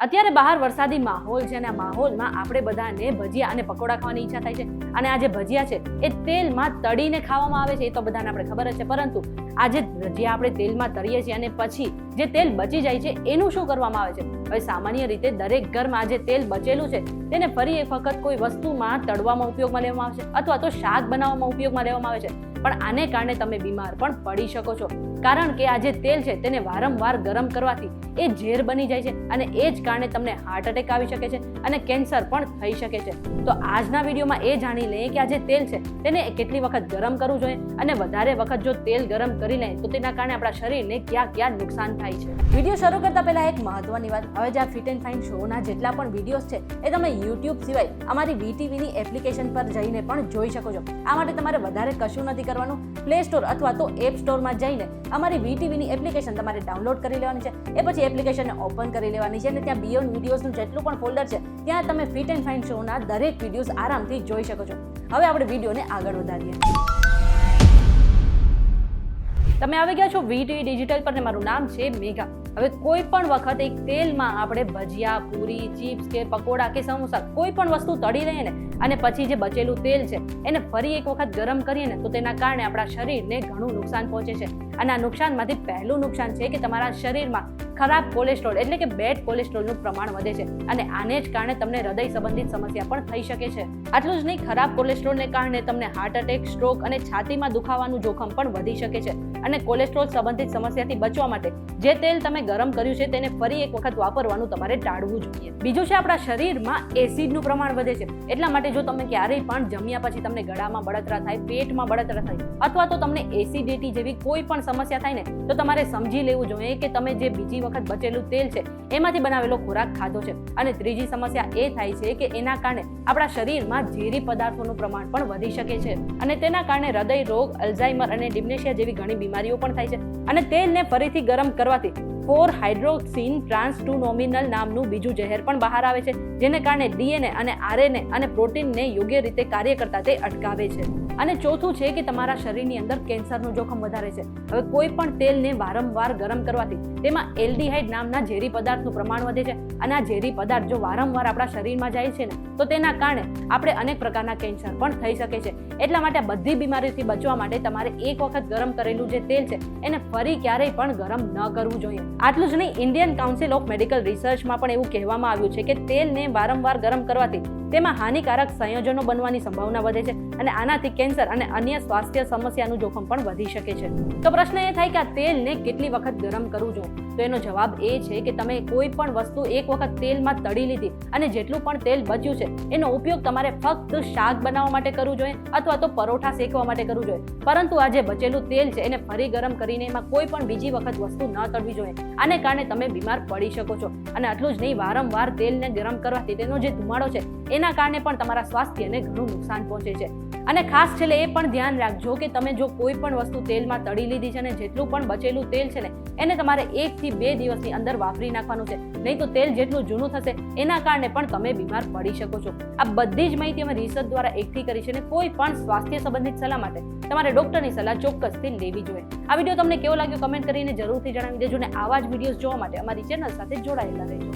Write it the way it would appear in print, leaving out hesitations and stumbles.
અત્યારે બહાર વરસાદી માહોલ છે અને આ માહોલમાં આપણે બધાને ભજીયા અને પકોડા ખાવાની ઈચ્છા થાય છે. અને આ જે ભજીયા છે એ તેલમાં તળીને ખાવામાં આવે છે, એ તો બધાને આપણે ખબર જ છે. પરંતુ આ જે ભજીયા આપણે તેલમાં તળીએ છીએ અને પછી જે તેલ બચી જાય છે એનું શું કરવામાં આવે છે? હવે સામાન્ય રીતે દરેક ઘરમાં જે તેલ બચેલું છે તેને ફરી એક વખત કોઈ વસ્તુમાં તળવામાં ઉપયોગમાં લેવામાં આવે છે અથવા તો શાક બનાવવામાં ઉપયોગમાં લેવામાં આવે છે. પણ આને કારણે તમે બીમાર પણ પડી શકો છો, કારણ કે આ જે તેલ છે તેને વારંવાર ગરમ કરવાથી એ ઝેર બની જાય છે અને એ જ કારણે તમને હાર્ટ એટેક આવી શકે છે અને કેન્સર પણ થઈ શકે છે. તો આજના વિડીયોમાં એ જાણી લઈએ કે આ જે તેલ છે તેને કેટલી વખત ગરમ કરવું જોઈએ અને વધારે વખત જો તેલ ગરમ કરી લે તો તેના કારણે આપણા શરીરને ક્યાં ક્યાં નુકસાન થાય છે. વિડીયો શરૂ કરતા પહેલા એક મહત્વની વાત, હવે જે આ ફિટ એન્ડ ફાઇન શોના જેટલા પણ વિડીયોઝ છે એ તમે યુટ્યુબ સિવાય અમારી વીટીવીની એપ્લિકેશન પર જઈને પણ જોઈ શકો છો. આ માટે તમારે વધારે કશું નથી કરવાનું, પ્લે સ્ટોર અથવા તો એપ સ્ટોરમાં જઈને અમારી વીટીવીની એપ્લિકેશન તમારે ડાઉનલોડ કરી લેવાની છે. એ પછી એપ્લિકેશનને ઓપન કરી લેવાની છે અને ત્યાં બિયોન્ડ વિડીયોઝનું જેટલું પણ ફોલ્ડર છે ત્યાં તમે ફિટ એન્ડ ફાઇન શોના દરેક વિડીયોઝ આરામથી જોઈ શકો છો. હવે આપણે વિડીયોને આગળ વધારીએ. તમે આવી ગયા છો વીટીવી ડિજિટલ પર ને મારું નામ છે મેઘા. હવે કોઈ પણ વખત એક તેલમાં આપણે ભજીયા, પૂરી, ચિપ્સ કે પકોડા કે સમોસા કોઈ પણ વસ્તુ તળી લઈએ ને અને પછી જે બચેલું તેલ છે એને ફરી એક વખત ગરમ કરીએ ને તો તેના કારણે આપણા શરીરને ઘણું નુકસાન પહોંચે છે. અને આ નુકસાનમાંથી પહેલું નુકસાન છે કે તમારા શરીરમાં ખરાબ કોલેસ્ટ્રોલ એટલે કે બેડ કોલેસ્ટ્રોલનું પ્રમાણ વધે છે અને આને જ કારણે તમને હૃદય સંબંધિત સમસ્યા પણ થઈ શકે છે. આટલું જ નહીં, ખરાબ કોલેસ્ટ્રોલને કારણે તમને હાર્ટ એટેક, સ્ટ્રોક અને છાતીમાં દુખાવાનું જોખમ પણ વધી શકે છે. અને કોલેસ્ટ્રોલ સંબંધિત સમસ્યાથી બચવા માટે જે તેલ તમે ગરમ કર્યું છે તેને ફરી એક વખત વાપરવાનું તમારે ટાળવું જોઈએ. બીજું છે, આપણા શરીરમાં એસિડનું પ્રમાણ વધે છે. એટલા માટે જો તમે ક્યારેય પણ જમ્યા પછી તમને ગળામાં બળતરા થાય, પેટમાં બળતરા થાય અથવા તો તમને એસિડિટી જેવી કોઈ પણ સમસ્યા થાય ને તો તમારે સમજી લેવું જોઈએ કે તમે જે બીજી વખત બચેલું તેલ છે એમાંથી બનાવેલો ખોરાક ખાધો છે. અને ત્રીજી સમસ્યા એ થાય છે કે એના કારણે આપણા શરીરમાં ઝેરી પદાર્થોનું પ્રમાણ પણ વધી શકે છે અને તેના કારણે હૃદય રોગ, અલ્ઝાઇમર અને ડિમેન્શિયા જેવી ઘણી બીમારીઓ પણ થાય છે. અને તેલને ફરીથી ગરમ કરવાથી 4-હાઇડ્રોક્સિન ટ્રાન્સ 2 નોમિનલ નામનું બીજું ઝેર પણ બહાર આવે છે, જેને કારણે ડીએનએ અને આરએનએ અને પ્રોટીનને યોગ્ય રીતે કાર્ય કરતા તે અટકાવે છે. અને ચોથું છે કે તમારા શરીરની અંદર કેન્સરનું જોખમ વધારે છે. હવે કોઈ પણ તેલને વારંવાર ગરમ કરવાથી તેમાં એલ્ડિહાઇડ નામના ઝેરી પદાર્થનું પ્રમાણ વધે છે અને આ ઝેરી પદાર્થ જો વારંવાર આપણા શરીરમાં જાય છે ને તો તેના કારણે આપણે અનેક પ્રકારના કેન્સર પણ થઈ શકે છે. એટલા માટે આ બધી બીમારીથી બચવા માટે તમારે એક વખત ગરમ કરેલું જે તેલ છે એને ફરી ક્યારેય પણ ગરમ ન કરવું જોઈએ. આટલું જ નહીં, ઇન્ડિયન કાઉન્સિલ ઓફ મેડિકલ રિસર્ચમાં પણ એવું કહેવામાં આવ્યું છે કે તેલને વારંવાર ગરમ કરવાથી તેમાં હાનિકારક સંયોજનો બનવાની સંભાવના વધે છે અને આનાથી કેન્સર અને અન્ય સ્વાસ્થ્ય સમસ્યાનું જોખમ પણ વધી શકે છે. તો પ્રશ્ન એ થાય કે આ તેલને કેટલી વખત ગરમ કરવું જોઈએ? તો એનો જવાબ એ છે કે તમે કોઈ પણ વસ્તુ એક વખત તેલમાં તળી લીધી અને જેટલું પણ તેલ બચ્યું છે એનો ઉપયોગ તમારે ફક્ત શાક બનાવવા માટે કરવું જોઈએ અથવા તો પરોઠા શેકવા માટે કરવું જોઈએ. પરંતુ આ જે બચેલું તેલ છે એને ફરી ગરમ કરીને એમાં કોઈ પણ બીજી વખત વસ્તુ ન તળવી જોઈએ. આને કારણે તમે બીમાર પડી શકો છો. અને આટલું જ નહીં, વારંવાર તેલને ગરમ કરવાથી તેનો જે ધુમાડો છે એના કારણે પણ તમારા સ્વાસ્થ્યને ઘણું નુકસાન પહોંચે છે. અને ખાસ છેલ્લે એ પણ ધ્યાન રાખજો કે તમે જો કોઈ પણ વસ્તુ તેલમાં તળી લીધી છે અને જેટલું પણ બચેલું તેલ છે ને એને તમારે 1 થી 2 દિવસની અંદર વાપરી નાખવાનું છે, નહીં તો તેલ જેટલું જૂનું થશે એના કારણે પણ તમે બીમાર પડી શકો છો. આ બધી જ માહિતી અમે રિસર્ચ દ્વારા એકઠી કરી છે અને કોઈ પણ સ્વાસ્થ્ય સંબંધિત સલાહ માટે તમારે ડોક્ટરની સલાહ ચોક્કસથી લેવી જોઈએ. આ વિડીયો તમને કેવો લાગ્યો કમેન્ટ કરીને જરૂરથી જણાવી દેજો અને આવા જ વિડીયોઝ જોવા માટે અમારી ચેનલ સાથે જોડાયેલા રહેજો.